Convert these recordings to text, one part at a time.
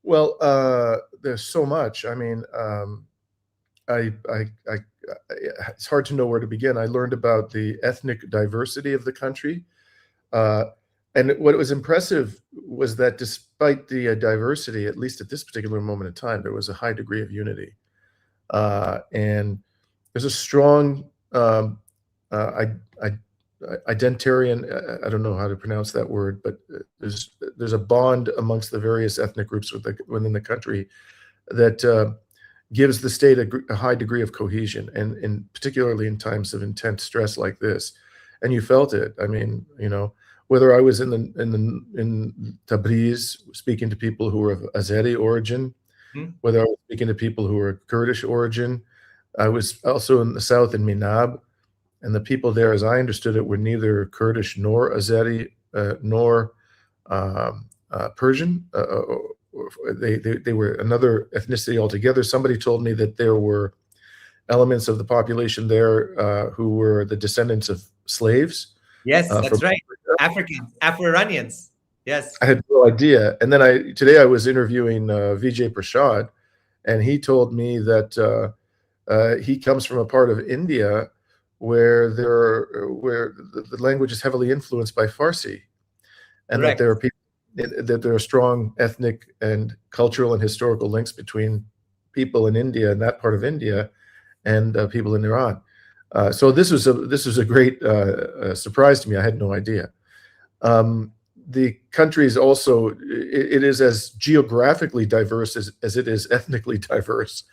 Well, there's so much. I mean, I, it's hard to know where to begin. I learned about the ethnic diversity of the country. Uh, and what was impressive was that despite the diversity, at least at this particular moment in time, there was a high degree of unity. And there's a strong I, identitarian, I don't know how to pronounce that word, but there's a bond amongst the various ethnic groups within the country that gives the state a high degree of cohesion, and particularly in times of intense stress like this. And you felt it. I mean, whether I was in Tabriz speaking to people who were of Azeri origin, Hmm? whether I was speaking to people who were Kurdish origin, I was also in the south in Minab, and the people there, as I understood it, were neither Kurdish nor Azeri nor Persian. They were another ethnicity altogether. Somebody told me that there were elements of the population there who were the descendants of slaves Yes, from that's right. Africa. Africans, Afro-Iranians. Yes. I had no idea. And then today I was interviewing Vijay Prashad, and he told me that he comes from a part of India where where the language is heavily influenced by Farsi, and that Correct. there are people that there are strong ethnic and cultural and historical links between people in India and that part of India and people in Iran. So this was a great surprise to me. I had no idea. The country is also it is as geographically diverse as it is ethnically diverse.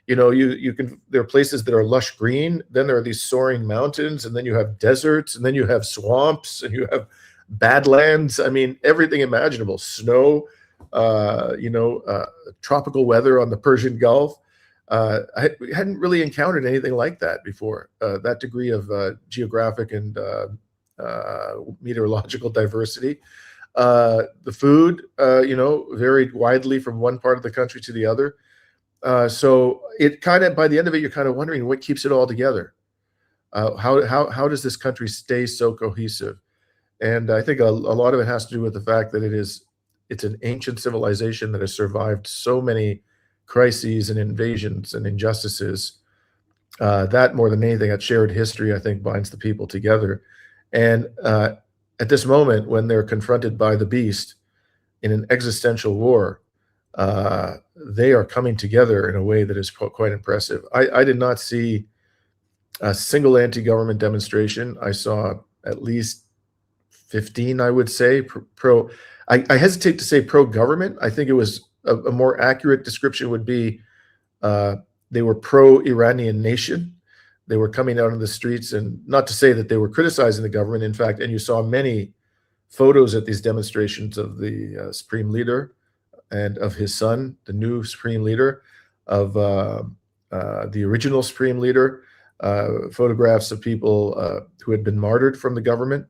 You can there are places that are lush green, then there are these soaring mountains, and then you have deserts, and then you have swamps, and you have badlands. I mean, everything imaginable. Snow, tropical weather on the Persian Gulf. I hadn't really encountered anything like that before. That degree of geographic and meteorological diversity. The food, varied widely from one part of the country to the other. So it kind of, by the end of it, you're kind of wondering what keeps it all together. How does this country stay so cohesive? And I think a lot of it has to do with the fact that it's an ancient civilization that has survived so many crises and invasions and injustices. That more than anything, that shared history, I think, binds the people together. And at this moment, when they're confronted by the beast in an existential war, they are coming together in a way that is quite impressive. I did not see a single anti-government demonstration. I saw at least 15, I would say, pro. I hesitate to say pro-government. I think it was a more accurate description would be they were pro-Iranian nation. They were coming out in the streets, and not to say that they were criticizing the government. In fact, and you saw many photos at these demonstrations of the supreme leader and of his son, the new supreme leader, of the original supreme leader, photographs of people who had been martyred from the government.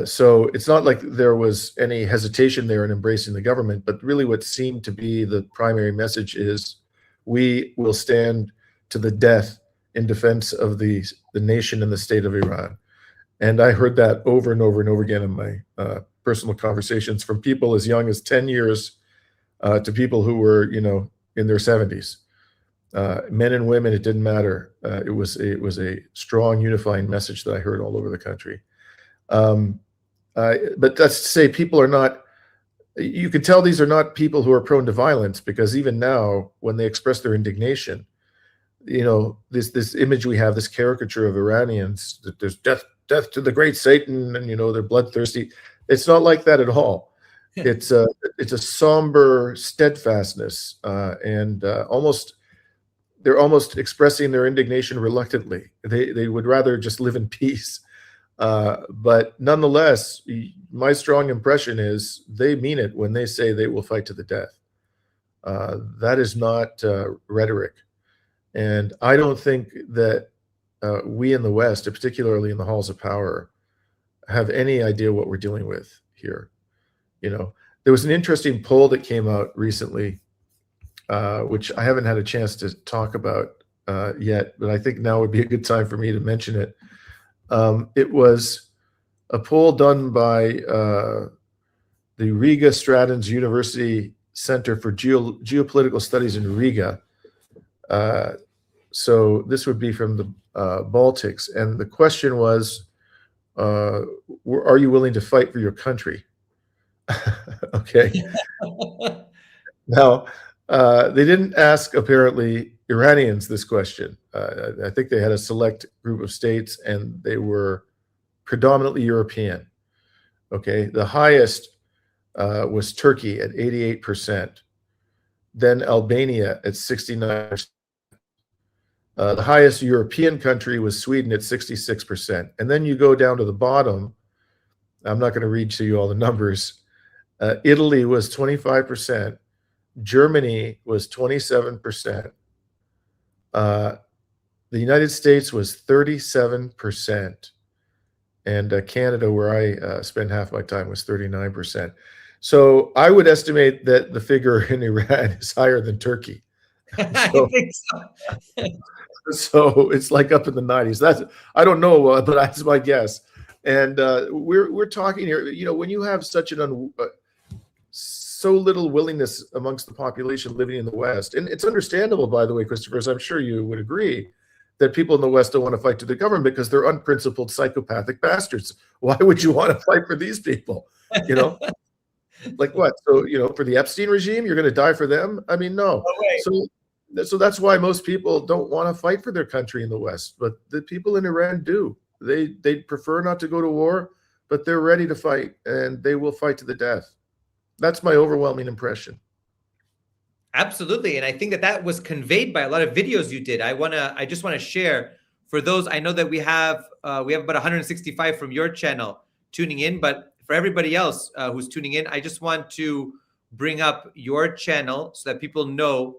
So it's not like there was any hesitation there in embracing the government, but really what seemed to be the primary message is we will stand to the death in defense of the nation and the state of Iran. And I heard that over and over and over again in my personal conversations from people as young as 10 years to people who were, in their 70s. Men and women, it didn't matter. It was a strong unifying message that I heard all over the country. But that's to say, people are not. You can tell these are not people who are prone to violence, because even now, when they express their indignation, this image we have, this caricature of Iranians, that there's death to the great Satan, and they're bloodthirsty. It's not like that at all. It's a somber steadfastness, and they're almost expressing their indignation reluctantly. They would rather just live in peace. But nonetheless, my strong impression is they mean it when they say they will fight to the death. That is not rhetoric. And I don't think that we in the West, particularly in the halls of power, have any idea what we're dealing with here. There was an interesting poll that came out recently, which I haven't had a chance to talk about yet, but I think now would be a good time for me to mention it. It was a poll done by the Riga Stratton's University Center for Geopolitical Studies in Riga. So this would be from the Baltics. And the question was, are you willing to fight for your country? Okay. Now, they didn't ask, apparently, Iranians this question. I think they had a select group of states, and they were predominantly European. Okay. The highest was Turkey at 88%, then Albania at 69%. The highest European country was Sweden at 66%. And then you go down to the bottom. I'm not going to read to you all the numbers. Italy was 25%. Germany was 27%. The United States was 37%. And Canada, where I spend half my time, was 39%. So I would estimate that the figure in Iran is higher than Turkey. I think so. So it's like up in the 90s. I don't know, but that's my guess. And we're talking here. You know, when you have such an so little willingness amongst the population living in the West, and it's understandable, by the way, Christopher, as I'm sure you would agree, that people in the West don't want to fight to the government because they're unprincipled, psychopathic bastards. Why would you want to fight for these people? You know, like what? So, you know, for the Epstein regime, you're going to die for them? I mean, no. So that's why most people don't want to fight for their country in the West, but the people in Iran do. They prefer not to go to war, but they're ready to fight, and they will fight to the death. That's my overwhelming impression. Absolutely. And I think that was conveyed by a lot of videos you did. I just want to share for those. I know that we have about 165 from your channel tuning in, but for everybody else who's tuning in, I just want to bring up your channel so that people know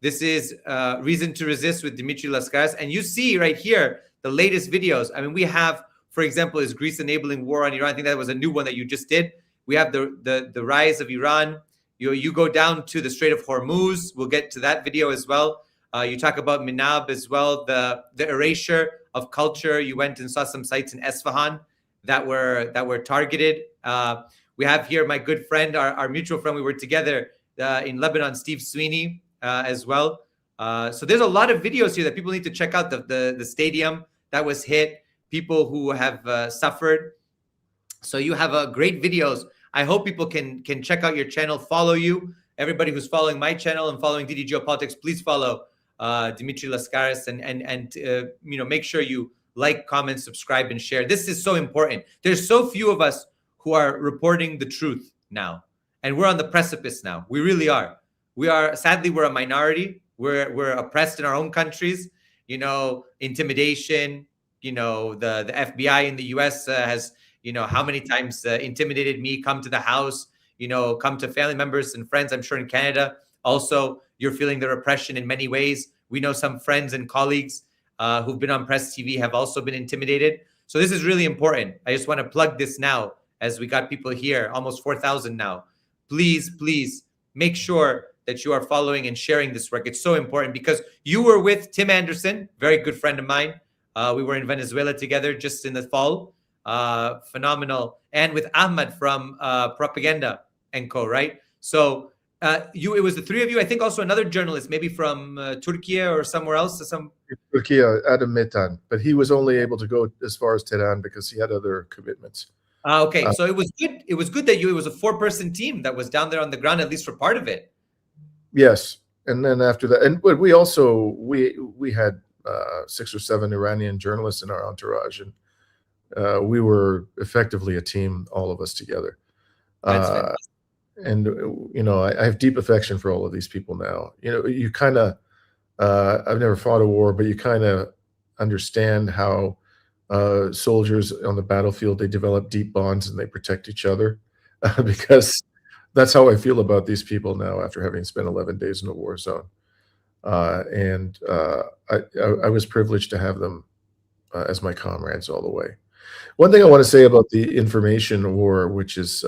this is Reason to Resist with Dimitri Lascaris. And you see right here the latest videos. I mean, we have, for example, is Greece enabling war on Iran? I think that was a new one that you just did. We have the rise of Iran. You go down to the Strait of Hormuz. We'll get to that video as well. You talk about Minab as well, the erasure of culture. You went and saw some sites in Esfahan that were targeted. We have here my good friend, our mutual friend. We were together in Lebanon, Steve Sweeney, as well. So there's a lot of videos here that people need to check out. The stadium that was hit, people who have suffered. So you have great videos. I hope people can check out your channel, follow you. Everybody who's following my channel and following DD Geopolitics, please follow Dimitri Lascaris and you know, make sure you like, comment, subscribe, and share. This is so important. There's so few of us who are reporting the truth now, and we're on the precipice now. We really are. We are, sadly, we're a minority. We're oppressed in our own countries. You know, intimidation. You know, the FBI in the U.S. has, you know, how many times intimidated me, come to the house, you know, come to family members and friends. I'm sure in Canada also you're feeling the repression in many ways. We know some friends and colleagues who've been on Press TV have also been intimidated. So this is really important. I just want to plug this now as we got people here, almost 4,000 now. Please, please make sure that you are following and sharing this work. It's so important because you were with Tim Anderson, very good friend of mine. We were in Venezuela together just in the fall. Phenomenal. And with Ahmed from Propaganda & Co, right? So it was the three of you. I think also another journalist, maybe from Turkey or somewhere else. Turkey, Adam Metan, but he was only able to go as far as Tehran because he had other commitments. Okay, so it was good. It was good that it was a 4-person team that was down there on the ground, at least for part of it. Yes, and then after that, but we also we had 6 or 7 Iranian journalists in our entourage, and we were effectively a team, all of us together. And you know, I have deep affection for all of these people now. You know, you kind of I've never fought a war, but you kind of understand how soldiers on the battlefield, they develop deep bonds and they protect each other because that's how I feel about these people now after having spent 11 days in a war zone. And I was privileged to have them as my comrades all the way. One thing I want to say about the information war, which is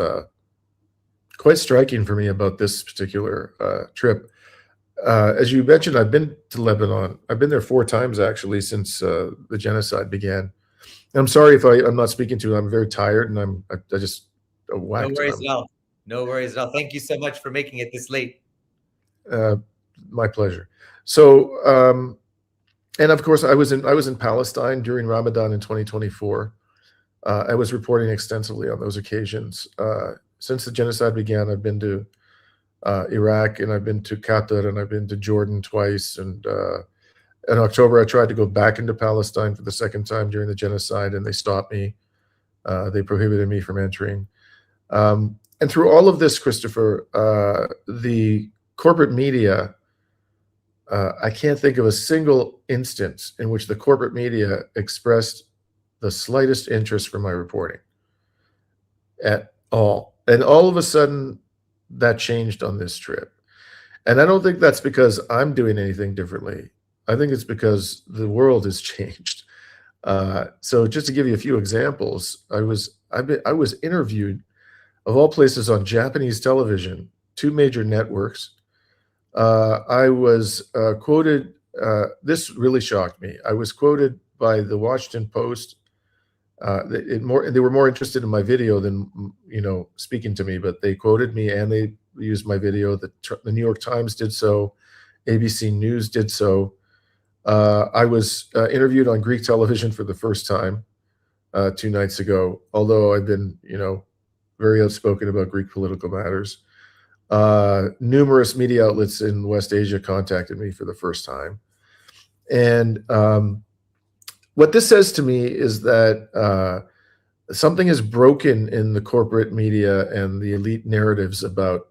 quite striking for me about this particular trip. As you mentioned, I've been to Lebanon. I've been there 4 times actually since the genocide began. And I'm sorry if I'm not speaking to you. I'm very tired and I just whacked. No worries at all. No worries at all. Thank you so much for making it this late. Uh, my pleasure. So, and of course, I was in Palestine during Ramadan in 2024. I was reporting extensively on those occasions. Since the genocide began, I've been to Iraq, and I've been to Qatar, and I've been to Jordan twice. And in October, I tried to go back into Palestine for the second time during the genocide, and they stopped me. They prohibited me from entering. And through all of this, Christopher, the corporate media, I can't think of a single instance in which the corporate media expressed the slightest interest for my reporting at all. And all of a sudden, that changed on this trip. And I don't think that's because I'm doing anything differently. I think it's because the world has changed. So just to give you a few examples, I was interviewed, of all places, on Japanese television, two major networks. I was quoted. This really shocked me. I was quoted by the Washington Post. They were more interested in my video than speaking to me, but they quoted me and they used my video. The New York Times did so. ABC News did so. I was interviewed on Greek television for the first time 2 nights ago, although I've been, very outspoken about Greek political matters. Numerous media outlets in West Asia contacted me for the first time. And what this says to me is that something is broken in the corporate media and the elite narratives about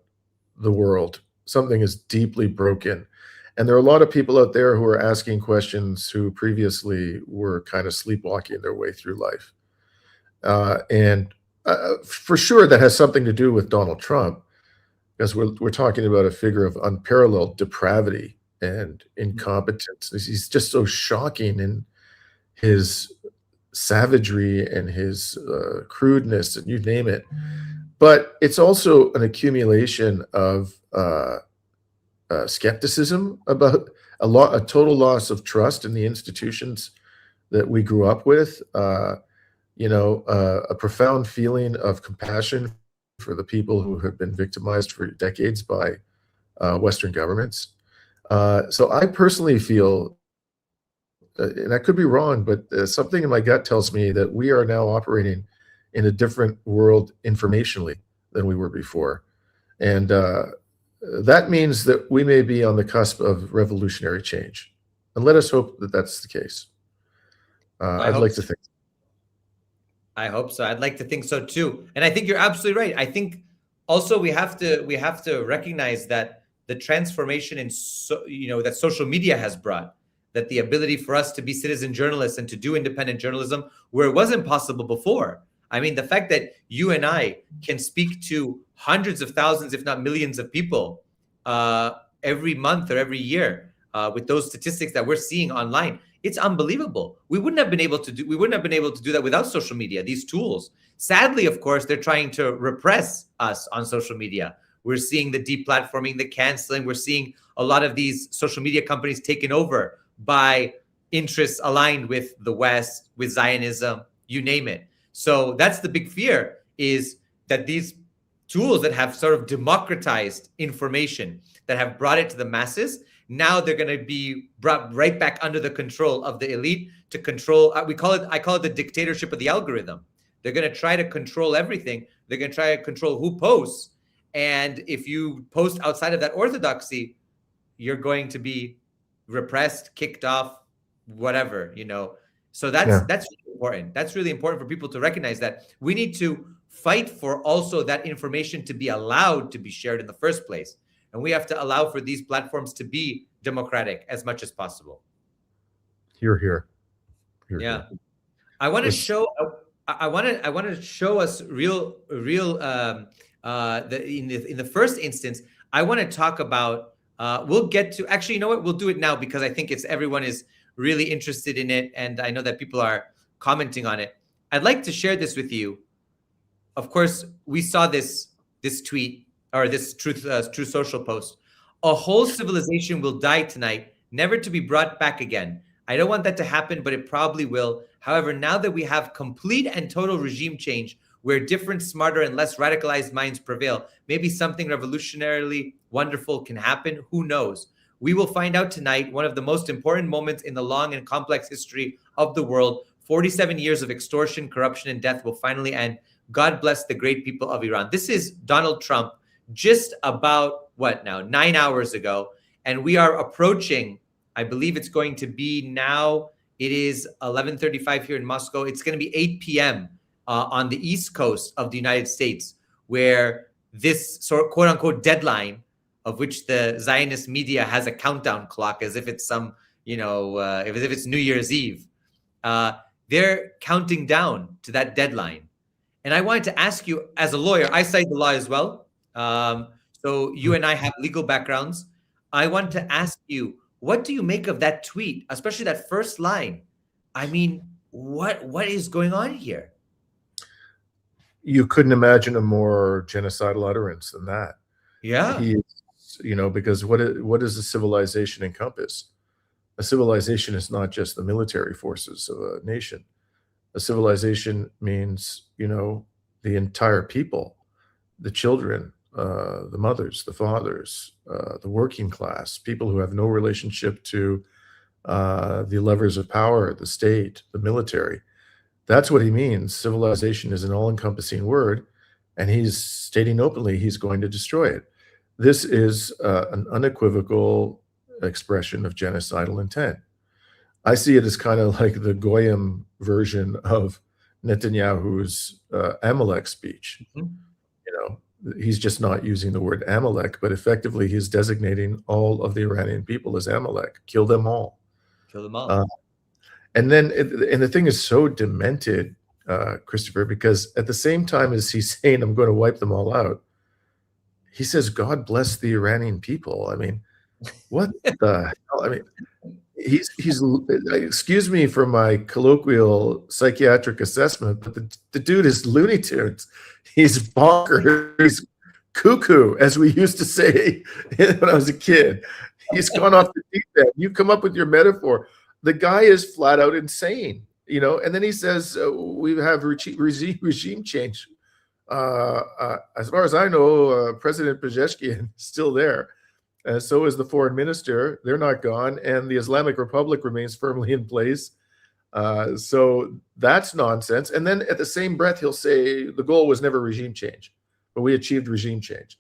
the world. Something is deeply broken. And there are a lot of people out there who are asking questions who previously were kind of sleepwalking their way through life. And for sure, that has something to do with Donald Trump, because we're talking about a figure of unparalleled depravity and incompetence. He's just so shocking in his savagery and his crudeness, and you name it. But it's also an accumulation of skepticism about a total loss of trust in the institutions that we grew up with. A profound feeling of compassion for the people who have been victimized for decades by Western governments. So I personally feel, and I could be wrong, but something in my gut tells me that we are now operating in a different world informationally than we were before. And that means that we may be on the cusp of revolutionary change. And let us hope that that's the case. I'd like to think. I hope so. I'd like to think so too. And I think you're absolutely right. I think also we have to recognize that the transformation that social media has brought, that the ability for us to be citizen journalists and to do independent journalism where it wasn't possible before. I mean, the fact that you and I can speak to hundreds of thousands, if not millions of people every month or every year with those statistics that we're seeing online, it's unbelievable. We wouldn't have been able to do that without social media, these tools. Sadly, of course, they're trying to repress us on social media. We're seeing the deplatforming, the canceling. We're seeing a lot of these social media companies taken over by interests aligned with the West, with Zionism, you name it. So that's the big fear, is that these tools that have sort of democratized information, that have brought it to the masses, now they're going to be brought right back under the control of the elite to control. I call it the dictatorship of the algorithm. They're going to try to control everything. They're going to try to control who posts. And if you post outside of that orthodoxy, you're going to be repressed, kicked off, whatever, So that's really important. That's really important for people to recognize, that we need to fight for also that information to be allowed to be shared in the first place. And we have to allow for these platforms to be democratic as much as possible. You're here. Yeah. I want to show us real in the first instance. I want to talk about we'll get to, actually, you know what, we'll do it now, because I think everyone is really interested in it, and I know that people are commenting on it. I'd like to share this with you. Of course, we saw this tweet, or this Truth Social post. A whole civilization will die tonight, never to be brought back again. I don't want that to happen, but it probably will. However, now that we have complete and total regime change, where different, smarter, and less radicalized minds prevail. Maybe something revolutionarily wonderful can happen. Who knows? We will find out tonight, one of the most important moments in the long and complex history of the world. 47 years of extortion, corruption, and death will finally end. God bless the great people of Iran. This is Donald Trump just about, what now, 9 hours ago. And we are approaching, I believe it's going to be now, it is 11:35 here in Moscow. It's going to be 8 p.m. On the East Coast of the United States, where this sort of quote unquote deadline, of which the Zionist media has a countdown clock as if it's some, as if it's New Year's Eve. They're counting down to that deadline. And I wanted to ask you, as a lawyer, I studied the law as well. So you and I have legal backgrounds. I want to ask you, what do you make of that tweet, especially that first line? I mean, what is going on here? You couldn't imagine a more genocidal utterance than that. Yeah. Because what does a civilization encompass? A civilization is not just the military forces of a nation. A civilization means, the entire people, the children, the mothers, the fathers, the working class, people who have no relationship to the levers of power, the state, the military. That's what he means. Civilization is an all-encompassing word, and he's stating openly he's going to destroy it. This is an unequivocal expression of genocidal intent. I see it as kind of like the Goyim version of Netanyahu's Amalek speech. He's just not using the word Amalek, but effectively he's designating all of the Iranian people as Amalek. Kill them all. Kill them all. And the thing is so demented, Christopher, because at the same time as he's saying, I'm going to wipe them all out, he says, God bless the Iranian people. I mean, what the hell? I mean, he's excuse me for my colloquial psychiatric assessment, but the dude is Looney Tunes. He's bonkers. He's cuckoo, as we used to say when I was a kid. He's gone off the deep end. You come up with your metaphor. The guy is flat out insane, and then he says, we have regime change. As far as I know, President Pezeshkian is still there. So is the foreign minister. They're not gone. And the Islamic Republic remains firmly in place. So that's nonsense. And then at the same breath, he'll say the goal was never regime change, but we achieved regime change.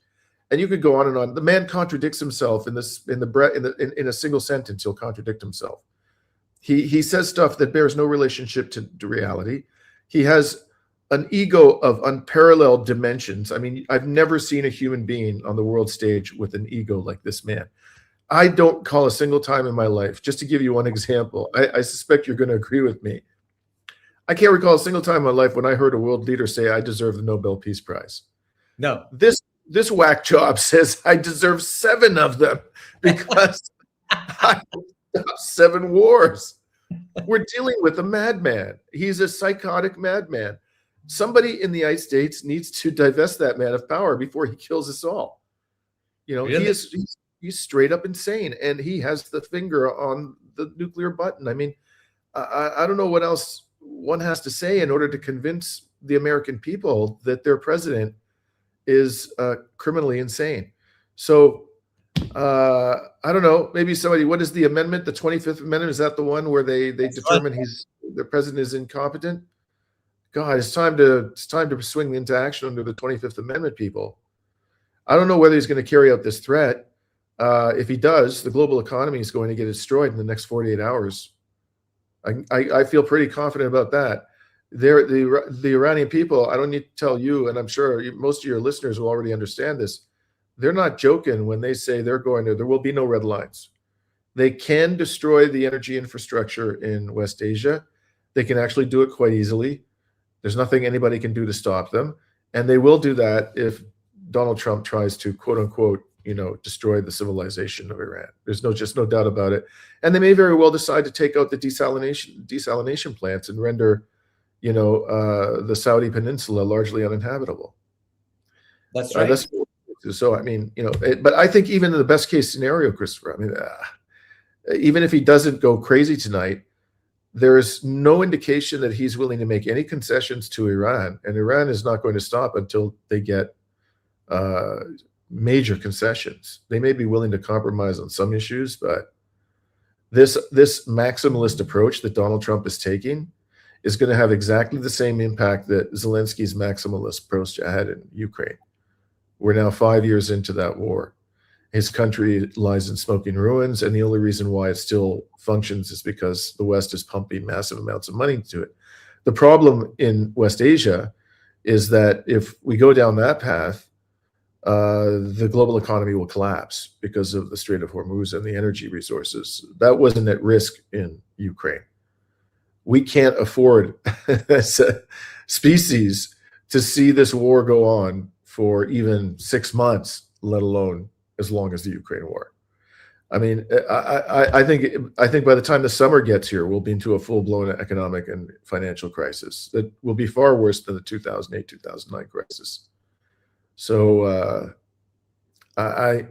And you could go on and on. The man contradicts himself in a single sentence. He'll contradict himself. He says stuff that bears no relationship to reality. He has an ego of unparalleled dimensions. I mean, I've never seen a human being on the world stage with an ego like this man. I don't call a single time in my life, just to give you one example. I suspect you're going to agree with me. I can't recall a single time in my life when I heard a world leader say, I deserve the Nobel Peace Prize. No. This whack job says I deserve 7 of them because I stopped 7 wars. We're dealing with a madman. He's a psychotic madman. Somebody in the United States needs to divest that man of power before he kills us all. Really? He's straight up insane, and he has the finger on the nuclear button. I mean, I don't know what else one has to say in order to convince the American people that their president is criminally insane. So I don't know. Maybe somebody. What is the amendment? The 25th Amendment, is that the one where they determine the president is incompetent? God, it's time to swing into action under the 25th Amendment, people. I don't know whether he's going to carry out this threat. If he does, the global economy is going to get destroyed in the next 48 hours. I feel pretty confident about that. The Iranian people, I don't need to tell you, and I'm sure most of your listeners will already understand this. They're not joking when they say there will be no red lines. They can destroy the energy infrastructure in West Asia. They can actually do it quite easily. There's nothing anybody can do to stop them. And they will do that if Donald Trump tries to, quote unquote, destroy the civilization of Iran. There's just no doubt about it. And they may very well decide to take out the desalination plants and render, the Saudi peninsula largely uninhabitable. That's right. So, I mean, but I think even in the best case scenario, Christopher, I mean, even if he doesn't go crazy tonight, there is no indication that he's willing to make any concessions to Iran, and Iran is not going to stop until they get uh, major concessions. They may be willing to compromise on some issues, but this maximalist approach that Donald Trump is taking is going to have exactly the same impact that Zelensky's maximalist approach had in Ukraine. We're now 5 years into that war. His country lies in smoking ruins, and the only reason why it still functions is because the West is pumping massive amounts of money into it. The problem in West Asia is that if we go down that path, the global economy will collapse because of the Strait of Hormuz and the energy resources. That wasn't at risk in Ukraine. We can't afford as a species to see this war go on for even 6 months, let alone as long as the Ukraine war. I mean, I think by the time the summer gets here, we'll be into a full-blown economic and financial crisis that will be far worse than the 2008-2009 crisis. So I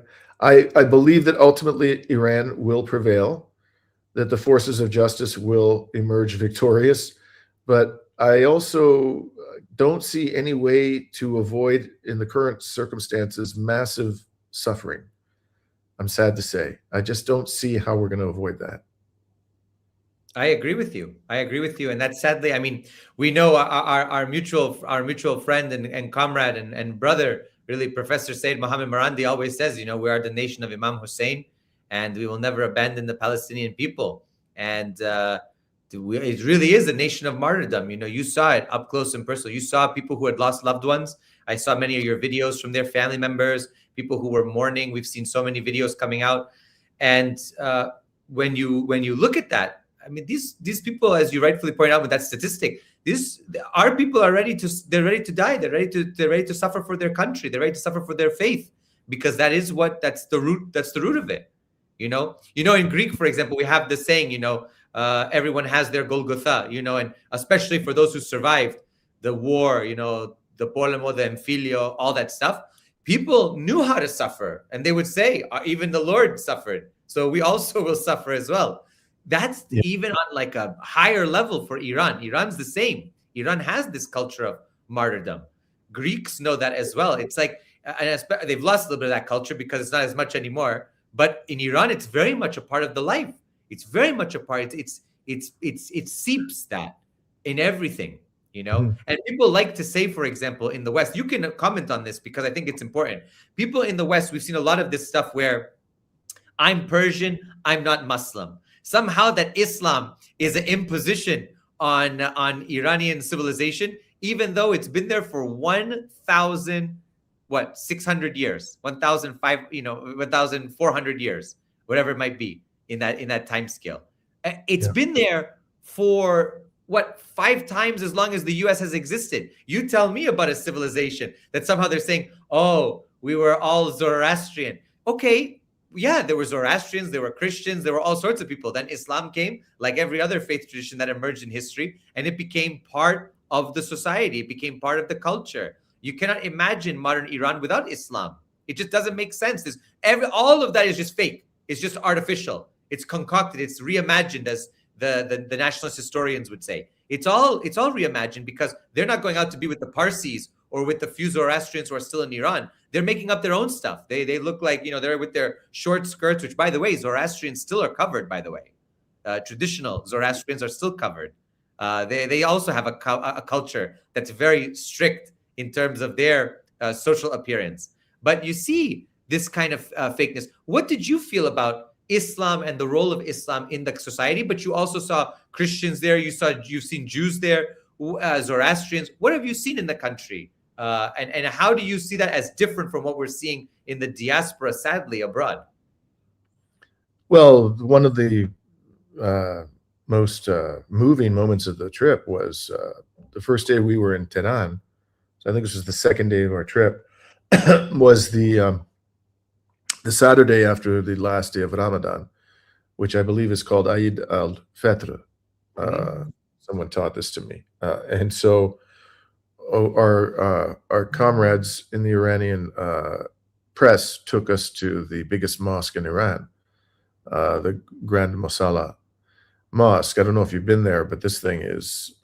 believe that ultimately Iran will prevail, that the forces of justice will emerge victorious, but I also don't see any way to avoid, in the current circumstances, massive suffering. I'm sad to say. I just don't see how we're going to avoid that. I agree with you. I agree with you. And that's sadly, I mean, we know our mutual friend and comrade and brother, really, Professor Said Mohammed Marandi always says, we are the nation of Imam Hussein, and we will never abandon the Palestinian people. And it really is a nation of martyrdom. You saw it up close and personal. You saw people who had lost loved ones. I saw many of your videos from their family members, people who were mourning. We've seen so many videos coming out. And when you look at that, I mean, these people, as you rightfully point out with that statistic, our people are ready to die. They're ready to suffer for their country. They're ready to suffer for their faith, because that's the root of it. In Greek, for example, we have the saying, everyone has their Golgotha, and especially for those who survived the war, the polemo, the emphilio, all that stuff. People knew how to suffer, and they would say, even the Lord suffered, so we also will suffer as well. That's even on like a higher level for Iran. Iran's the same. Iran has this culture of martyrdom. Greeks know that as well. It's like, and they've lost a little bit of that culture because it's not as much anymore. But in Iran, it's very much a part of the life. It's very much a part. It seeps that in everything, And people like to say, for example, in the West, you can comment on this because I think it's important. People in the West, we've seen a lot of this stuff where I'm Persian, I'm not Muslim. Somehow that Islam is an imposition on Iranian civilization, even though it's been there for 600 years, 1,400 years, whatever it might be in that time scale. It's been there for 5 times as long as the US has existed. You tell me about a civilization that somehow they're saying, oh, we were all Zoroastrian. Okay. Yeah, there were Zoroastrians, there were Christians, there were all sorts of people. Then Islam came, like every other faith tradition that emerged in history, and it became part of the society. It became part of the culture. You cannot imagine modern Iran without Islam. It just doesn't make sense. All of that is just fake. It's just artificial. It's concocted. It's reimagined, as the nationalist historians would say. It's all reimagined because they're not going out to be with the Parsis or with the few Zoroastrians who are still in Iran. They're making up their own stuff. They look like, they're with their short skirts, which, by the way, Zoroastrians still are covered, by the way. Traditional Zoroastrians are still covered. They also have a culture that's very strict in terms of their social appearance. But you see this kind of fakeness. What did you feel about Islam and the role of Islam in the society? But you also saw Christians there. You've seen Jews there, Zoroastrians. What have you seen in the country? And how do you see that as different from what we're seeing in the diaspora, sadly, abroad? Well, one of the most moving moments of the trip was the first day we were in Tehran. So I think this was the second day of our trip. Was the Saturday after the last day of Ramadan, which I believe is called Eid al-Fitr. Someone taught this to me, and so our comrades in the Iranian press took us to the biggest mosque in Iran, the Grand Mosalla, mosque. I don't know if you've been there, but this thing is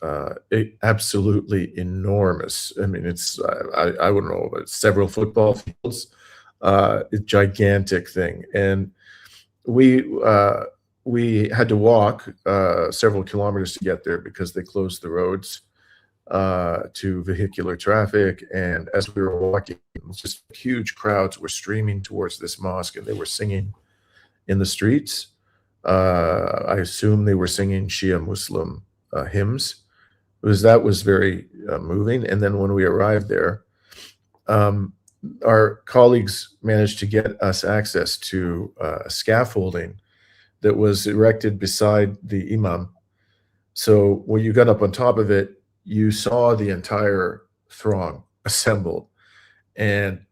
absolutely enormous. I mean, it's I wouldn't know, but several football fields, a gigantic thing, and we uh, we had to walk several kilometers to get there because they closed the roads to vehicular traffic. And as we were walking, just huge crowds were streaming towards this mosque, and they were singing in the streets. I assume they were singing Shia Muslim hymns, because that was very moving. And then when we arrived there, um, our colleagues managed to get us access to scaffolding that was erected beside the imam. So when you got up on top of it, you saw the entire throng assembled. And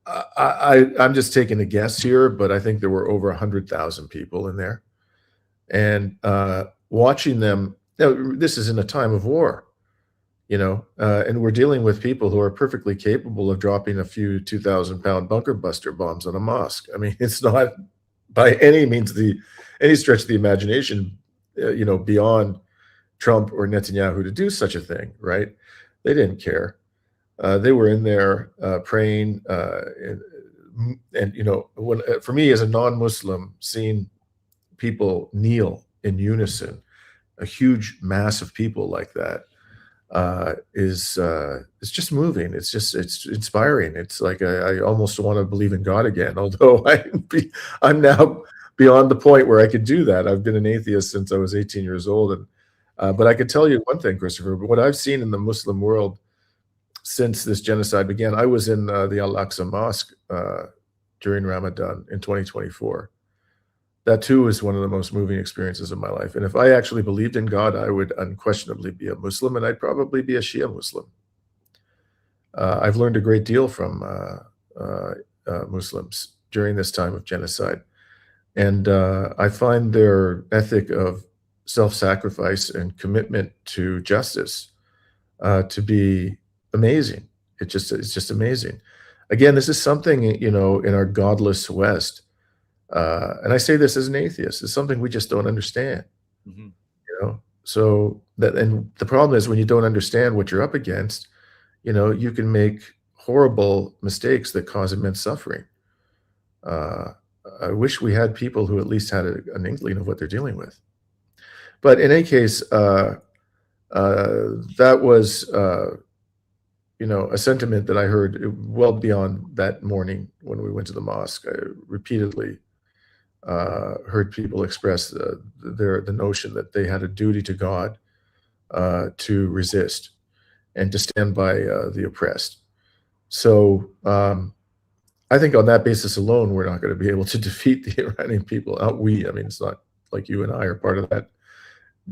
I'm just taking a guess here, but I think there were over 100,000 people in there. And watching them, this is in a time of war, and we're dealing with people who are perfectly capable of dropping a few 2,000-pound bunker buster bombs on a mosque. I mean, it's not by any means any stretch of the imagination, beyond Trump or Netanyahu to do such a thing, right? They didn't care. They were in there praying, and for me as a non-Muslim, seeing people kneel in unison, a huge mass of people like that, is it's just moving. It's inspiring. It's like I almost want to believe in God again, although I'm now beyond the point where I could do that. I've been an atheist since I was 18 years old, and but I could tell you one thing, Christopher. What I've seen in the Muslim world since this genocide began, I was in the Al-Aqsa Mosque during Ramadan in 2024. That too is one of the most moving experiences of my life. And if I actually believed in God, I would unquestionably be a Muslim, and I'd probably be a Shia Muslim. I've learned a great deal from Muslims during this time of genocide. And I find their ethic of self-sacrifice and commitment to justice to be amazing. It's just amazing. Again, this is something, in our godless West. And I say this as an atheist, it's something we just don't understand. Mm-hmm. So and the problem is when you don't understand what you're up against, you can make horrible mistakes that cause immense suffering. I wish we had people who at least had an inkling of what they're dealing with. But in any case, that was a sentiment that I heard well beyond that morning when we went to the mosque. I repeatedly heard people express the notion that they had a duty to God to resist and to stand by the oppressed. So I think on that basis alone, we're not going to be able to defeat the Iranian people. I mean, it's not like you and I are part of that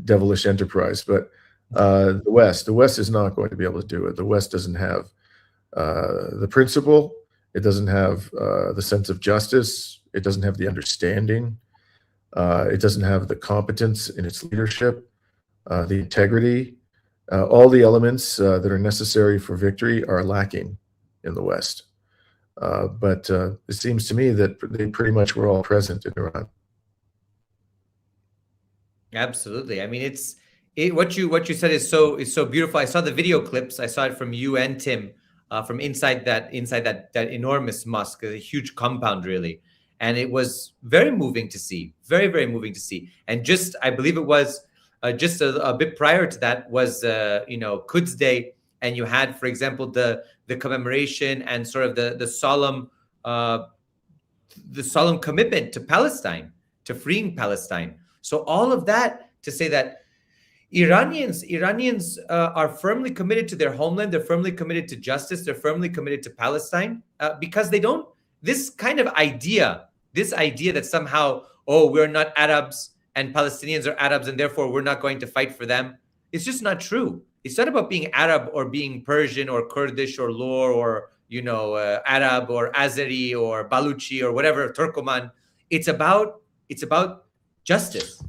devilish enterprise, but the West is not going to be able to do it. The West doesn't have the principle. It doesn't have the sense of justice. It doesn't have the understanding. It doesn't have the competence in its leadership, the integrity. All the elements that are necessary for victory are lacking in the West. But it seems to me that they pretty much were all present in Iran. Absolutely. I mean, what you said is so beautiful. I saw the video clips. I saw it from you and Tim from inside that enormous mosque, a huge compound, really, and it was very moving to see. Very, very moving to see. And I believe it was just a bit prior to that was Quds Day, and you had, for example, the commemoration and sort of the solemn commitment to Palestine, to freeing Palestine. So all of that to say that Iranians are firmly committed to their homeland. They're firmly committed to justice. They're firmly committed to Palestine because they don't. This kind of idea, that somehow, we're not Arabs and Palestinians are Arabs and therefore we're not going to fight for them. It's just not true. It's not about being Arab or being Persian or Kurdish or Lor or Arab or Azeri or Baluchi or whatever, Turkoman. It's about justice.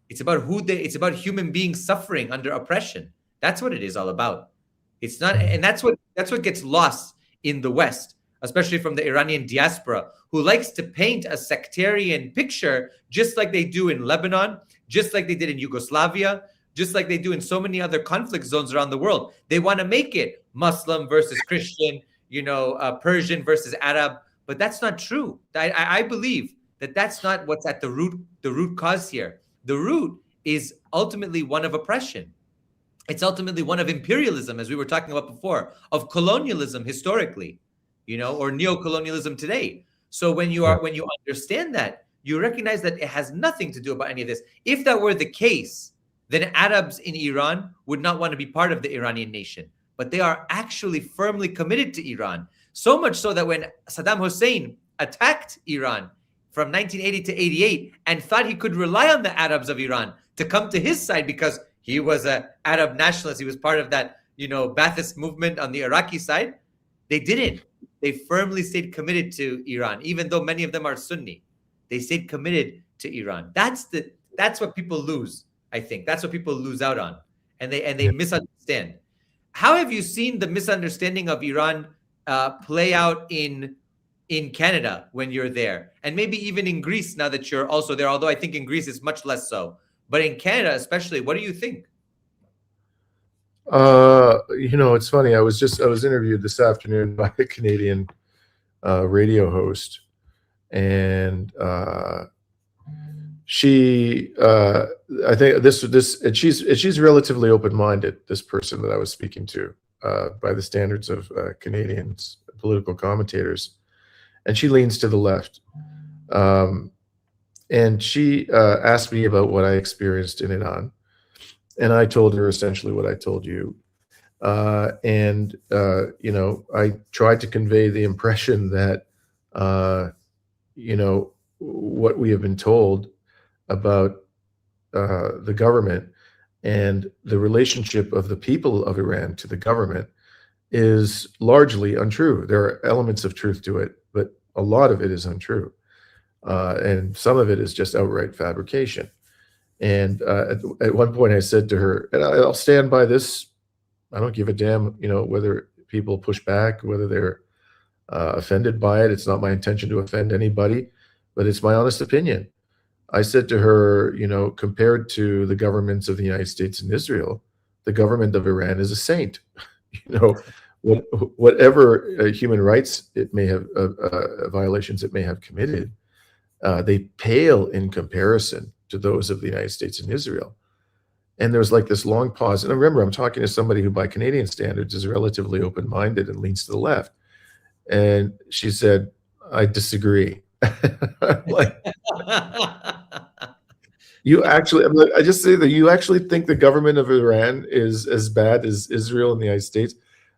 It's about human beings suffering under oppression. That's what it is all about. It's not, and that's what gets lost in the West, especially from the Iranian diaspora, who likes to paint a sectarian picture, just like they do in Lebanon, just like they did in Yugoslavia, just like they do in so many other conflict zones around the world. They want to make it Muslim versus Christian, Persian versus Arab, but that's not true. I believe that that's not what's at the root cause here. The root is ultimately one of oppression. It's ultimately one of imperialism, as we were talking about before, of colonialism historically, or neo-colonialism today. So when you understand that, you recognize that it has nothing to do about any of this. If that were the case, then Arabs in Iran would not want to be part of the Iranian nation. But they are actually firmly committed to Iran. So much so that when Saddam Hussein attacked Iran from 1980 to 88 and thought he could rely on the Arabs of Iran to come to his side because he was an Arab nationalist, he was part of that, Ba'athist movement on the Iraqi side, they didn't. They firmly stayed committed to Iran, even though many of them are Sunni. They stayed committed to Iran. That's what people lose, I think. That's what people lose out on. And they misunderstand. How have you seen the misunderstanding of Iran play out in Canada when you're there? And maybe even in Greece now that you're also there, although I think in Greece it's much less so. But in Canada especially, what do you think? It's funny. I was interviewed this afternoon by a Canadian radio host, and she, I think and she's relatively open-minded. This person that I was speaking to, by the standards of Canadians, political commentators, and she leans to the left. And she asked me about what I experienced in Iran. And I told her essentially what I told you. I tried to convey the impression that, what we have been told about the government and the relationship of the people of Iran to the government is largely untrue. There are elements of truth to it, but a lot of it is untrue. And some of it is just outright fabrication. And at one point I said to her, and I'll stand by this, I don't give a damn, whether people push back, whether they're offended by it. It's not my intention to offend anybody, but it's my honest opinion. I said to her, compared to the governments of the United States and Israel, the government of Iran is a saint. Whatever human rights it may have, violations it may have committed, they pale in comparison to those of the United States and Israel. And there was like this long pause. And remember, I'm talking to somebody who by Canadian standards is relatively open-minded and leans to the left. And she said, I disagree. Like, I just say that you actually think the government of Iran is as bad as Israel and the United States?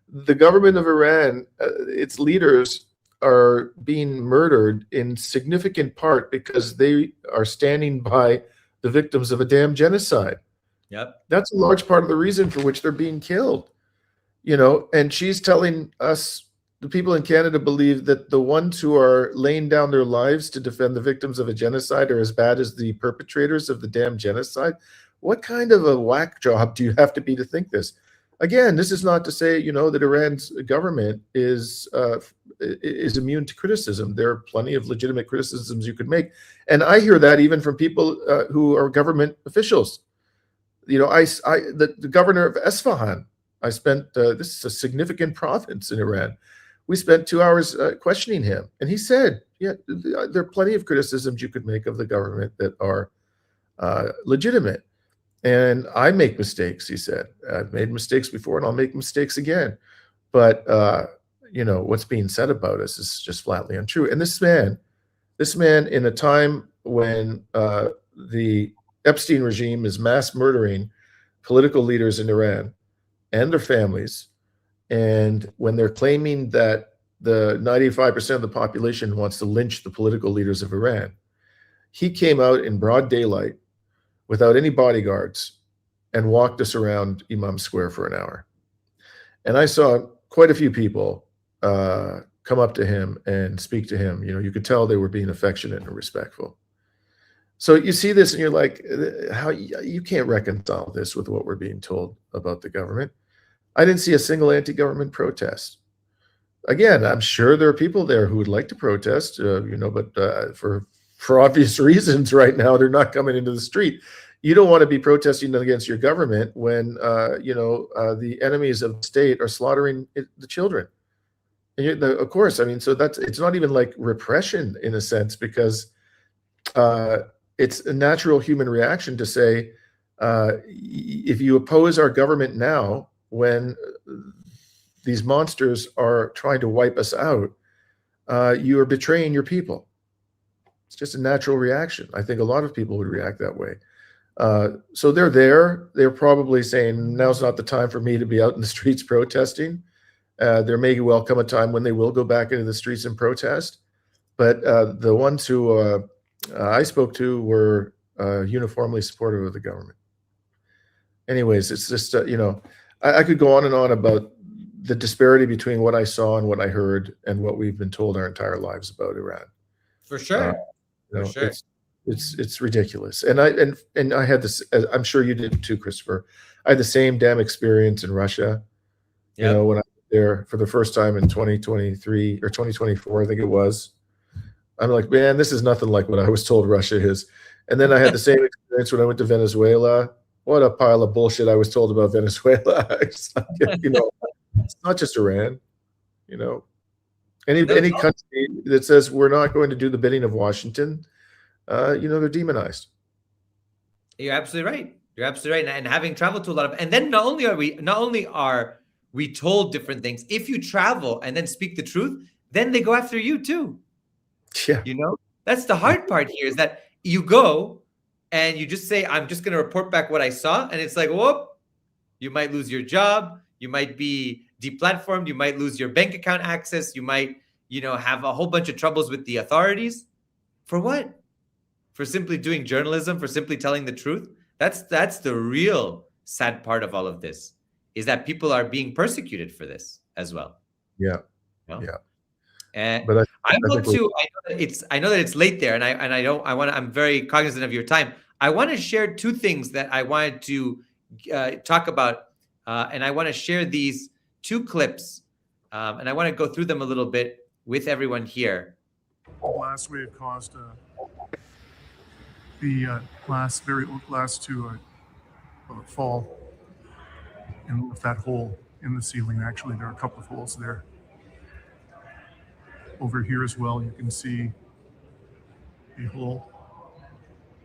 The government of Iran, its leaders are being murdered in significant part because they are standing by the victims of a damn genocide. Yep. That's a large part of the reason for which they're being killed. And she's telling us, the people in Canada believe that the ones who are laying down their lives to defend the victims of a genocide are as bad as the perpetrators of the damn genocide. What kind of a whack job do you have to be to think this? Again, this is not to say, that Iran's government is immune to criticism. There are plenty of legitimate criticisms you could make. And I hear that even from people who are government officials. The governor of Esfahan, I spent, this is a significant province in Iran. We spent 2 hours questioning him. And he said, yeah, there are plenty of criticisms you could make of the government that are legitimate. And I make mistakes, he said. I've made mistakes before and I'll make mistakes again. But, what's being said about us is just flatly untrue. And this man in a time when the Epstein regime is mass murdering political leaders in Iran and their families, and when they're claiming that the 95% of the population wants to lynch the political leaders of Iran, he came out in broad daylight without any bodyguards and walked us around Imam Square for an hour. And I saw quite a few people come up to him and speak to him. You could tell they were being affectionate and respectful. So you see this and you're like, how you can't reconcile this with what we're being told about the government. I didn't see a single anti-government protest. again, I'm sure there are people there who would like to protest, but for obvious reasons, right now they're not coming into the street. You don't want to be protesting against your government when the enemies of the state are slaughtering the children. Of course, I mean, so it's not even like repression in a sense, because it's a natural human reaction to say, if you oppose our government now, when these monsters are trying to wipe us out, you are betraying your people. It's just a natural reaction. I think a lot of people would react that way. So they're there. They're probably saying, now's not the time for me to be out in the streets protesting. There may well come a time when they will go back into the streets and protest. But the ones who I spoke to were uniformly supportive of the government. Anyways, it's just, I could go on and on about the disparity between what I saw and what I heard and what we've been told our entire lives about Iran. For sure. For sure. It's ridiculous. And I had this, I'm sure you did too, Christopher. I had the same damn experience in Russia. Yep. When I was there for the first time in 2023 or 2024, I think it was. I'm like, man, this is nothing like what I was told Russia is. And then I had the same experience when I went to Venezuela. What a pile of bullshit I was told about Venezuela. It's not just Iran. Any country that says we're not going to do the bidding of Washington, they're demonized. You're absolutely right. You're absolutely right. And having traveled to a lot of, and then not only are we told different things, if you travel and then speak the truth, then they go after you too. Yeah. That's the hard part here, is that you go and you just say, I'm just going to report back what I saw. And it's like, whoop, you might lose your job. You might be deplatformed. You might lose your bank account access. You might, have a whole bunch of troubles with the authorities. For what? For simply doing journalism, for simply telling the truth? That's the real sad part of all of this, is that people are being persecuted for this as well. Yeah. Yeah. And but I know that it's late there, and I'm very cognizant of your time. I want to share two things that I wanted to talk about, and I want to share these two clips, and I want to go through them a little bit with everyone here. The blast wave caused the very old glass to fall and left that hole in the ceiling. Actually, there are a couple of holes there. Over here as well, you can see a hole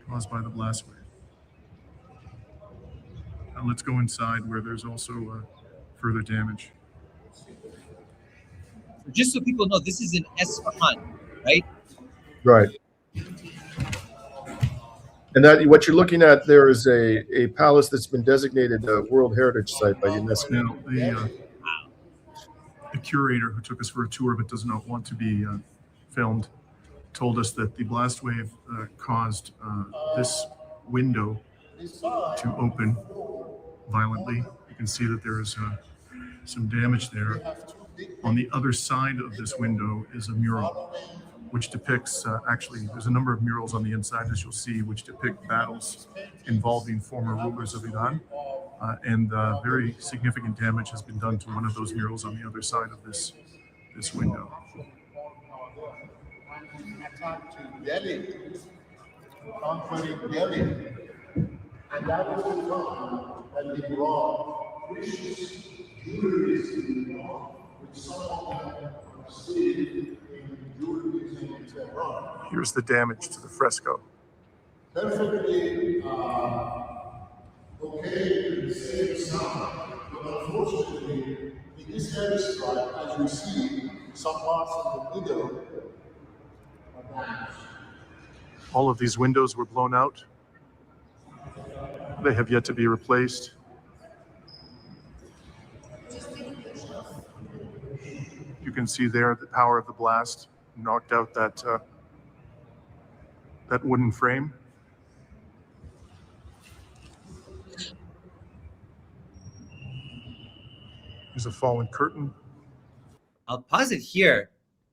caused by the blast wave. Now let's go inside, where there's also further damage. Just so people know, this is in Esfahan, right? Right. And that what you're looking at there is a palace that's been designated a World Heritage Site by UNESCO. Now, the curator who took us for a tour but does not want to be filmed told us that the blast wave caused this window to open violently. You can see that there is some damage there. On the other side of this window is a mural which depicts, actually, there's a number of murals on the inside, as you'll see, which depict battles involving former rulers of Iran. And very significant damage has been done to one of those murals on the other side of this window. Attack to Delhi, conquering Delhi, and that was the time when they brought precious jewelry to Iran, which some of them are still in jewelry museum in Tehran. Here's the damage to the fresco. Perfectly okay in the same sound, but unfortunately, in this area strike, as you see, some parts of the middle are damaged. All of these windows were blown out. They have yet to be replaced. You can see there the power of the blast knocked out that wooden frame. There's a fallen curtain. I'll pause it here,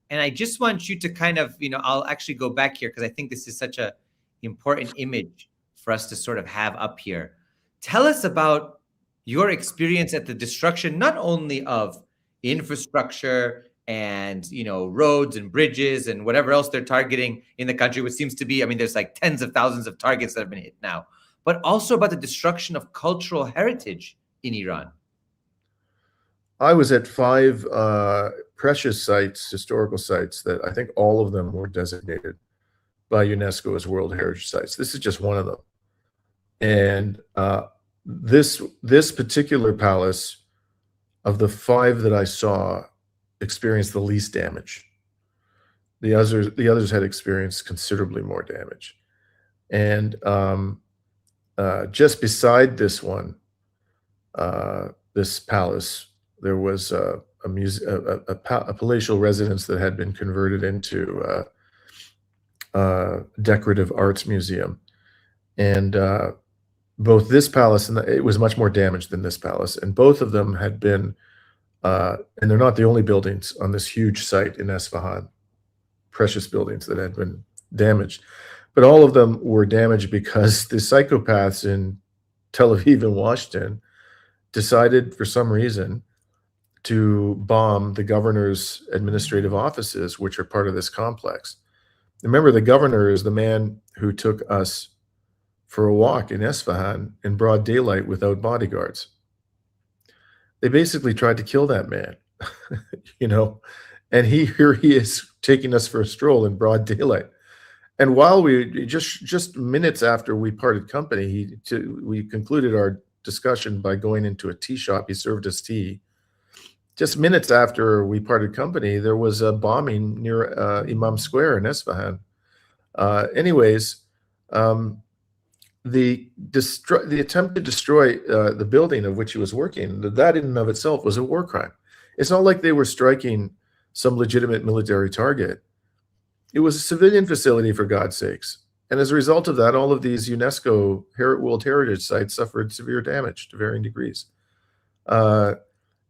and I just want you to kind of, I'll actually go back here because I think this is such a important image for us to sort of have up here. Tell us about your experience at the destruction, not only of infrastructure and roads and bridges and whatever else they're targeting in the country, which seems to be, I mean, there's like tens of thousands of targets that have been hit now, but also about the destruction of cultural heritage in Iran. I was at 5 precious sites, historical sites, that I think all of them were designated by UNESCO as World Heritage Sites. This is just one of them. And this particular palace, of the 5 that I saw, experienced the least damage. The others had experienced considerably more damage. And just beside this one, this palace, there was a palatial residence that had been converted into a decorative arts museum. And both this palace and it was much more damaged than this palace. And both of them had been, and they're not the only buildings on this huge site in Esfahan, precious buildings that had been damaged. But all of them were damaged because the psychopaths in Tel Aviv and Washington decided for some reason to bomb the governor's administrative offices, which are part of this complex. Remember, the governor is the man who took us for a walk in Esfahan in broad daylight without bodyguards. They basically tried to kill that man, and here he is taking us for a stroll in broad daylight. And while we just minutes after we parted company, we concluded our discussion by going into a tea shop. He served us tea. Just minutes after we parted company, there was a bombing near Imam Square in Esfahan. The attempt to destroy the building of which he was working, that in and of itself was a war crime. It's not like they were striking some legitimate military target. It was a civilian facility, for God's sakes. And as a result of that, all of these UNESCO World Heritage Sites suffered severe damage to varying degrees. And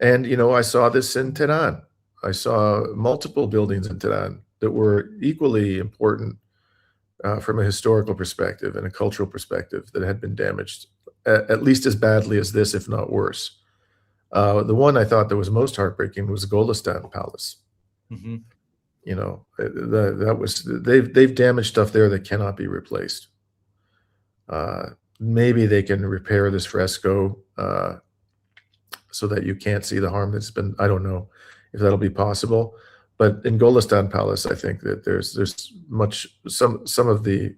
I saw this in Tehran. I saw multiple buildings in Tehran that were equally important from a historical perspective and a cultural perspective that had been damaged at least as badly as this, if not worse. The one I thought that was most heartbreaking was Golistan Palace. Mm-hmm. They've damaged stuff there that cannot be replaced. Maybe they can repair this fresco so that you can't see the harm that's been. I don't know if that'll be possible. But in Golistan Palace, I think that there's some of the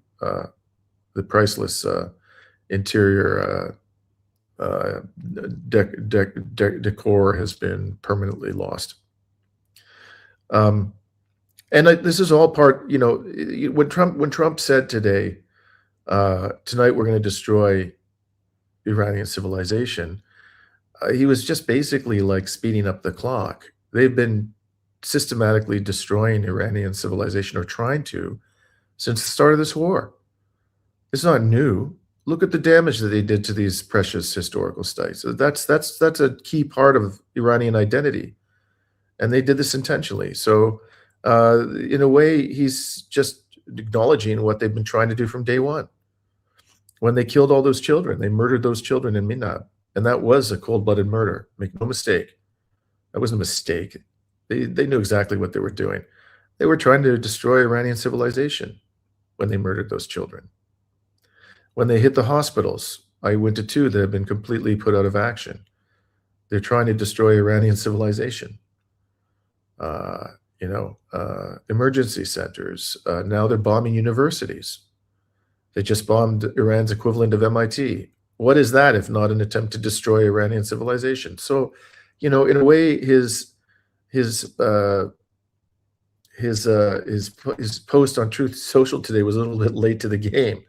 priceless interior decor has been permanently lost. This is all part, when Trump said today, tonight we're going to destroy Iranian civilization, he was just basically like speeding up the clock. They've been systematically destroying Iranian civilization, or trying to, since the start of this war. It's not new. Look at the damage that they did to these precious historical sites. That's a key part of Iranian identity, and they did this intentionally. So, in a way, he's just acknowledging what they've been trying to do from day one. When they killed all those children, they murdered those children in Minab, and that was a cold-blooded murder. Make no mistake. That wasn't a mistake. They knew exactly what they were doing. They were trying to destroy Iranian civilization when they murdered those children. When they hit the hospitals, I went to 2 that have been completely put out of action. They're trying to destroy Iranian civilization. Emergency centers. Now they're bombing universities. They just bombed Iran's equivalent of MIT. What is that if not an attempt to destroy Iranian civilization? So, in a way, his post on Truth Social today was a little bit late to the game.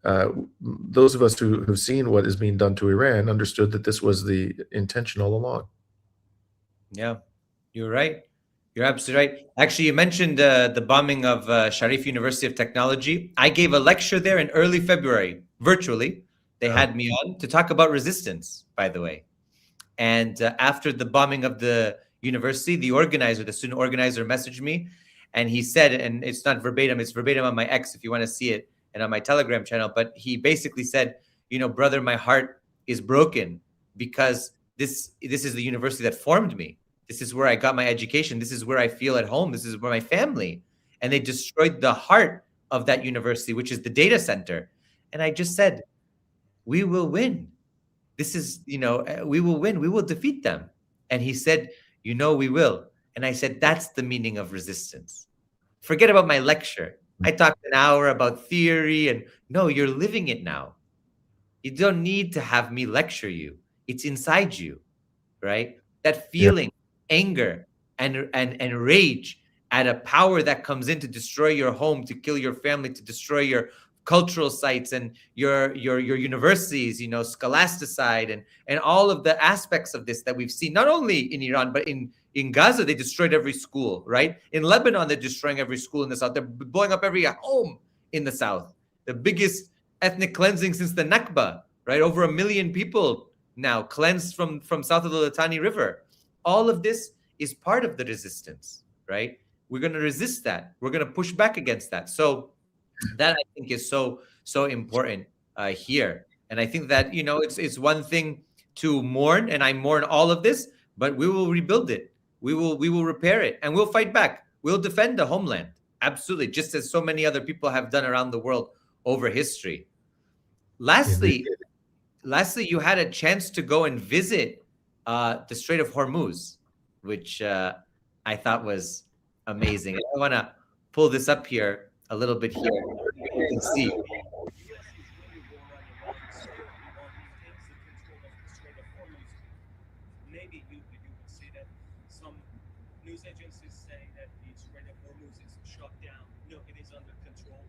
Those of us who have seen what is being done to Iran understood that this was the intention all along. Yeah, you're right. You're absolutely right. Actually, you mentioned the bombing of Sharif University of Technology. I gave a lecture there in early February, virtually. They had me on to talk about resistance, by the way. And after the bombing of the university, the student organizer messaged me, and he said, and it's not verbatim, it's verbatim on my X if you want to see it, and on my Telegram channel, but he basically said, brother, my heart is broken because this is the university that formed me. This is where I got my education. This is where I feel at home. This is where my family. And they destroyed the heart of that university, which is the data center. And I just said, we will win. This is, we will win. We will defeat them. And he said, we will. And I said, that's the meaning of resistance. Forget about my lecture. I talked an hour about theory, and no, you're living it now. You don't need to have me lecture you. It's inside you, right? That feeling, anger, and rage at a power that comes in to destroy your home, to kill your family, to destroy your cultural sites and your universities, scholasticide and all of the aspects of this that we've seen, not only in Iran, but in Gaza. They destroyed every school, right? In Lebanon, they're destroying every school in the south. They're blowing up every home in the south. The biggest ethnic cleansing since the Nakba, right? Over 1 million people now cleansed from south of the Litani River. All of this is part of the resistance, right? We're going to resist that. We're going to push back against that. So that, I think, is so important here. And I think that, it's one thing to mourn, and I mourn all of this, but we will rebuild it. We will repair it, and we'll fight back. We'll defend the homeland. Absolutely. Just as so many other people have done around the world over history. Lastly, you had a chance to go and visit the Strait of Hormuz, which I thought was amazing. I want to pull this up here a little bit here. You can see. Maybe you would see that some news agencies say that the Strait of Hormuz is shut down. No, it is under control.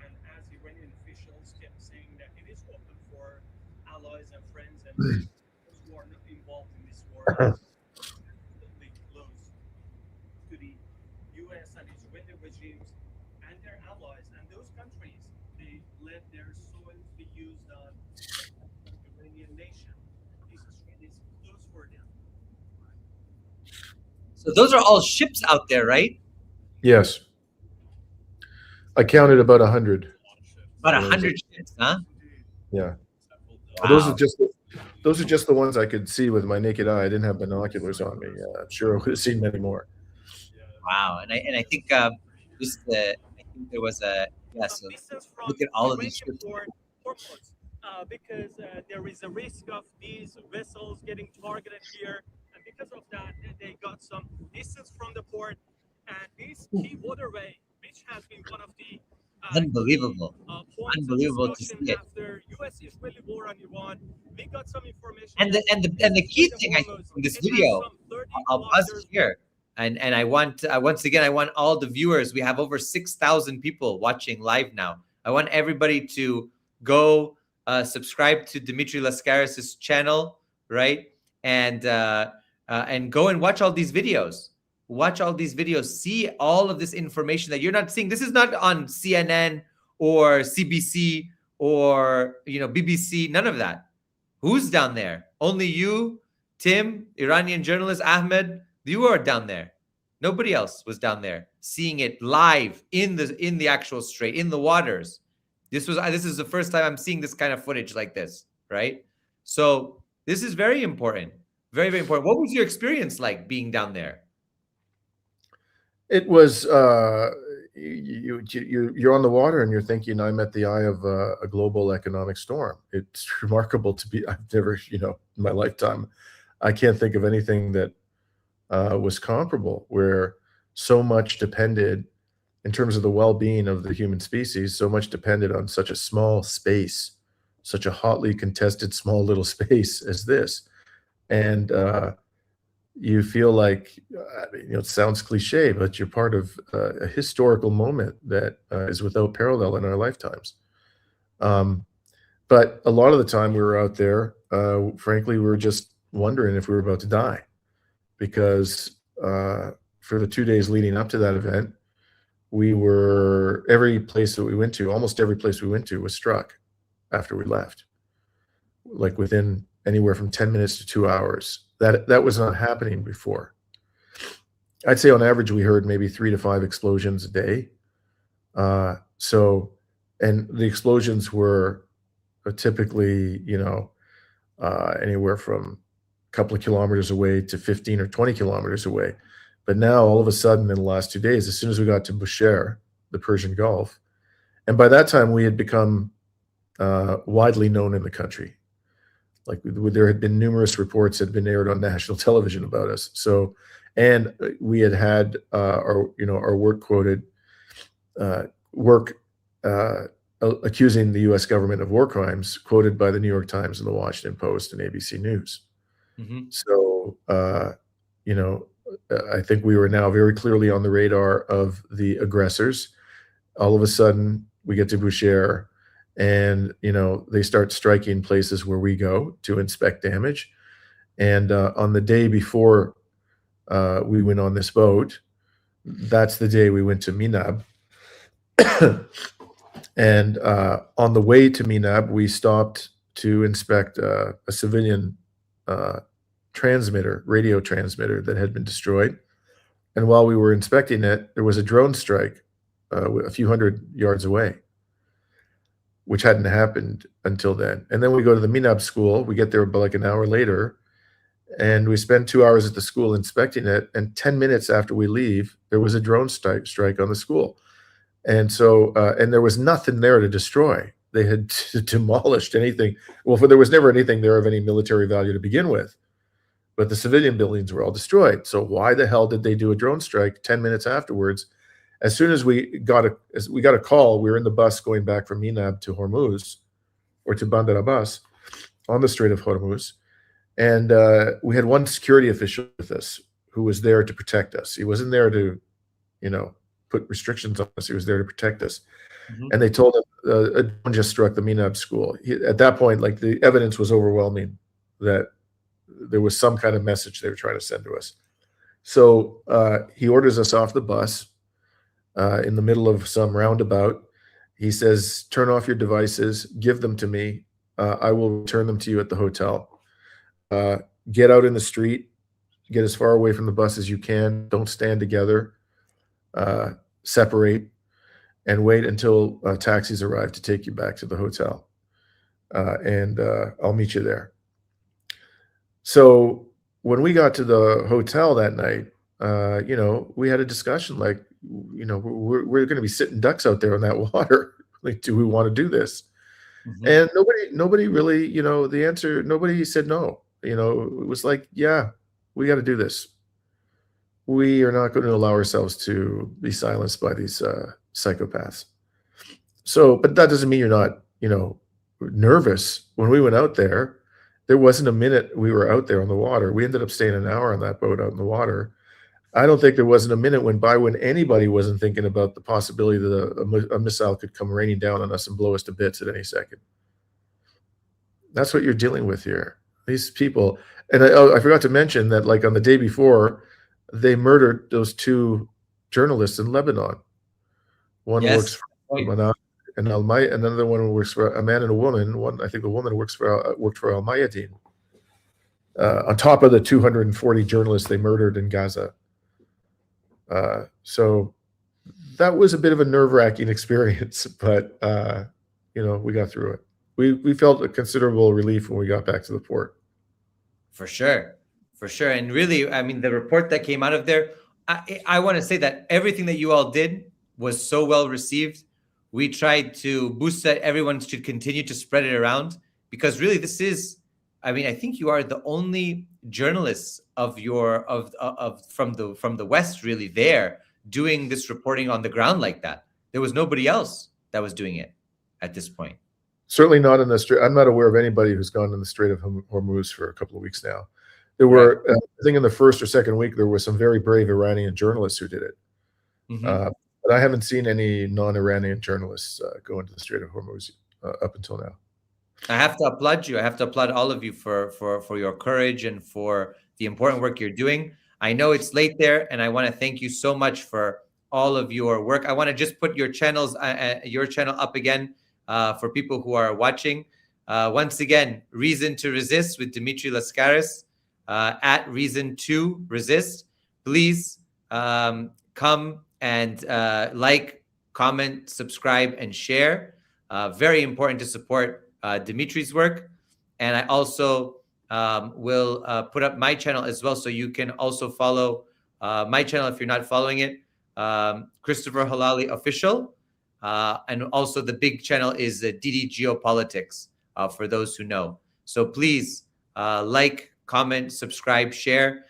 And as Iranian officials kept saying that it is open for allies and friends and those who are not involved in this war, completely close to the U.S. and Israeli regimes and their allies, and those countries, they let their soil be used on the Iranian nation. This strait is closed for them. So those are all ships out there, right? Yes. I counted about 100. About 100 ships, huh? Yeah. Wow. Those are just the ones I could see with my naked eye. I didn't have binoculars on me. I'm sure I would have seen many more. Wow. And I think I think there was a so look at all of these ships. Because there is a risk of these vessels getting targeted here, and because of that, they got some distance from the port. And this key waterway, which has been one of the Unbelievable. points Unbelievable of to see discussion it. after U.S.-Israeli war on Iran, we got some information. And the key thing, I think, from this video, I'll pause it here. And I want once again, I want all the viewers. We have over 6,000 people watching live now. I want everybody to go subscribe to Dimitri Lascaris' channel, right? And go and watch all these videos. Watch all these videos. See all of this information that you're not seeing. This is not on CNN or CBC or BBC. None of that. Who's down there? Only you, Tim, Iranian journalist Ahmed. You are down there. Nobody else was down there seeing it live in the actual strait, in the waters. This is the first time I'm seeing this kind of footage like this, right? So this is very important, very, very important. What was your experience like being down there? It was you're on the water and you're thinking I'm at the eye of a global economic storm. It's remarkable to be. I've never, in my lifetime, I can't think of anything that was comparable, where so much depended, in terms of the well-being of the human species, so much depended on such a small space, such a hotly contested small little space as this. And you feel like, it sounds cliche, but you're part of a historical moment that is without parallel in our lifetimes. But a lot of the time we were out there, frankly, we were just wondering if we were about to die, because for the 2 days leading up to that event, every place that we went to, almost every place we went to was struck after we left, like within anywhere from 10 minutes to 2 hours. That was not happening before. I'd say on average, we heard maybe 3 to 5 explosions a day. And the explosions were typically, anywhere from a couple of kilometers away to 15 or 20 kilometers away. But now, all of a sudden, in the last 2 days, as soon as we got to Bushehr, the Persian Gulf, and by that time we had become widely known in the country. Like there had been numerous reports that had been aired on national television about us. So, and we had our work quoted, accusing the U.S. government of war crimes, quoted by the New York Times and the Washington Post and ABC News. So, I think we were now very clearly on the radar of the aggressors. All of a sudden, we get to Bushehr, and they start striking places where we go to inspect damage. And on the day before we went on this boat, that's the day we went to Minab. And on the way to Minab, we stopped to inspect a civilian radio transmitter that had been destroyed. And while we were inspecting it, there was a drone strike a few hundred yards away, which hadn't happened until then. And then we go to the Minab school. We get there about like an hour later, and we spend 2 hours at the school inspecting it. And 10 minutes after we leave, there was a drone strike on the school. And so, and there was nothing there to destroy. They had demolished anything. Well, there was never anything there of any military value to begin with. But the civilian buildings were all destroyed. So why the hell did they do a drone strike 10 minutes afterwards? As soon as we got a call, we were in the bus going back from Minab to Hormuz, or to Bandar Abbas, on the Strait of Hormuz. And we had one security official with us who was there to protect us. He wasn't there to, put restrictions on us. He was there to protect us. And they told him a drone just struck the Minab school. At that point, like, the evidence was overwhelming that there was some kind of message they were trying to send to us. So he orders us off the bus in the middle of some roundabout. He says, turn off your devices, give them to me. I will return them to you at the hotel. Get out in the street, get as far away from the bus as you can. Don't stand together. Separate, and wait until taxis arrive to take you back to the hotel. And I'll meet you there. So when we got to the hotel that night, we had a discussion like, we're going to be sitting ducks out there in that water. Like, do we want to do this? And nobody really, the answer, nobody said no. It was like, yeah, we got to do this. We are not going to allow ourselves to be silenced by these psychopaths. So, but that doesn't mean you're not, nervous. When we went out there wasn't a minute we were out there on the water. We ended up staying an hour on that boat out in the water. I don't think there wasn't a minute went by when anybody wasn't thinking about the possibility that a missile could come raining down on us and blow us to bits at any second. That's what you're dealing with here. These people, and I forgot to mention that, like, on the day before, they murdered those two journalists in Lebanon. One works for Manal and Al Mayadeen, another one works for a man and a woman. I think the woman worked for Al Mayadeen. On top of the 240 journalists they murdered in Gaza. So that was a bit of a nerve-wracking experience, but we got through it. We felt a considerable relief when we got back to the port. For sure. And really, I mean, the report that came out of there, I want to say that everything that you all did was so well received. We tried to boost that. Everyone should continue to spread it around, because really this is, I mean, I think you are the only journalists from the West really there doing this reporting on the ground like that. There was nobody else that was doing it at this point. Certainly not in the Strait. I'm not aware of anybody who's gone in the Strait of Hormuz for a couple of weeks now. There were, I think in the first or second week, there were some very brave Iranian journalists who did it. But I haven't seen any non-Iranian journalists go into the Strait of Hormuz up until now. I have to applaud you. I have to applaud all of you for your courage and for the important work you're doing. I know it's late there, and I want to thank you so much for all of your work. I want to just put your channel up again for people who are watching. Once again, Reason to Resist with Dimitri Lascaris. At Reason to Resist. Please come and like, comment, subscribe, and share. Very important to support Dimitri's work. And I also will put up my channel as well, so you can also follow my channel if you're not following it, Christopher Helali Official. And also the big channel is DD Geopolitics, for those who know. So please like, comment, subscribe, share.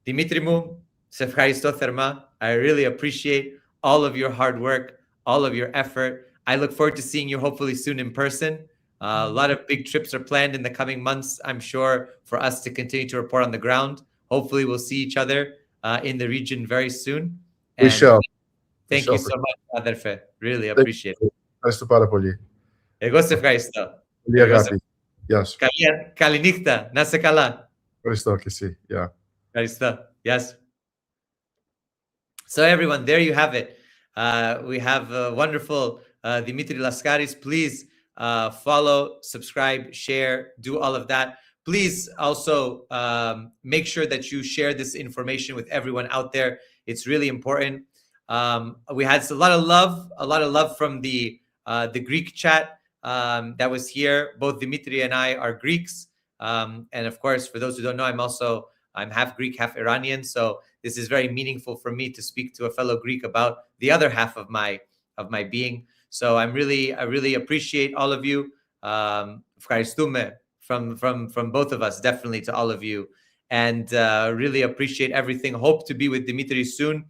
Dimitri Mu, se ευχαριστώ θερμά. I really appreciate all of your hard work, all of your effort. I look forward to seeing you hopefully soon in person. A lot of big trips are planned in the coming months, I'm sure, for us to continue to report on the ground. Hopefully we'll see each other in the region very soon. We shall. Thank you so much, Adelfe. Really appreciate it. Ευχαριστώ πάρα πολύ. Εγώ σε ευχαριστώ. Πολύ αγάπη. Γεια σου. Καλή νύχτα. Να είσαι καλά. Ευχαριστώ και εσύ. Yeah. Ευχαριστώ. Yes. So everyone, there you have it. We have wonderful Dimitri Lascaris. Please follow, subscribe, share, do all of that. Please also make sure that you share this information with everyone out there. It's really important. We had a lot of love from the Greek chat that was here. Both Dimitri and I are Greeks. And of course, for those who don't know, I'm half Greek, half Iranian. So this is very meaningful for me to speak to a fellow Greek about the other half of my being. So I really appreciate all of you. Ευχαριστούμε from both of us, definitely, to all of you. And really appreciate everything. Hope to be with Dimitri soon.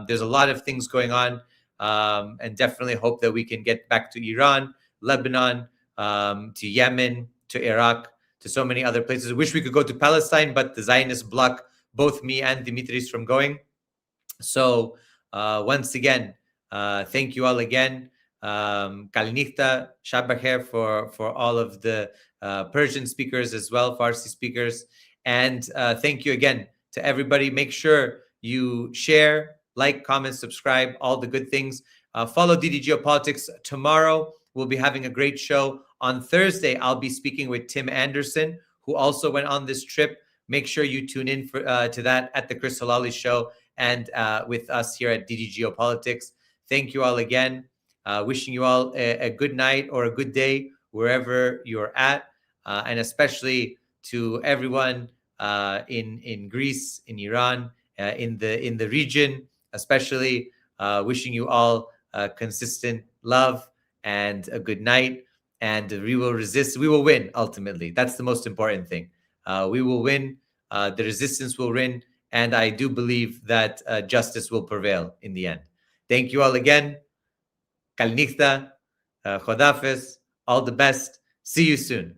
There's a lot of things going on, and definitely hope that we can get back to Iran, Lebanon, to Yemen, to Iraq, to so many other places. I wish we could go to Palestine, but the Zionists block both me and Dimitri's from going. So once again, thank you all again. Kalinichta, Shabacher for all of the Persian speakers as well, Farsi speakers. And thank you again to everybody. Make sure you share, like, comment, subscribe, all the good things. Follow DD Geopolitics. Tomorrow, we'll be having a great show. On Thursday, I'll be speaking with Tim Anderson, who also went on this trip. Make sure you tune in to that at the Chris Helali Show and with us here at DD Geopolitics. Thank you all again. Wishing you all a good night or a good day wherever you're at, and especially to everyone in Greece, in Iran, in the region, especially wishing you all consistent love and a good night. And we will resist. We will win, ultimately. That's the most important thing. We will win. The resistance will win. And I do believe that justice will prevail in the end. Thank you all again. Kalnichta, Khodafis, all the best. See you soon.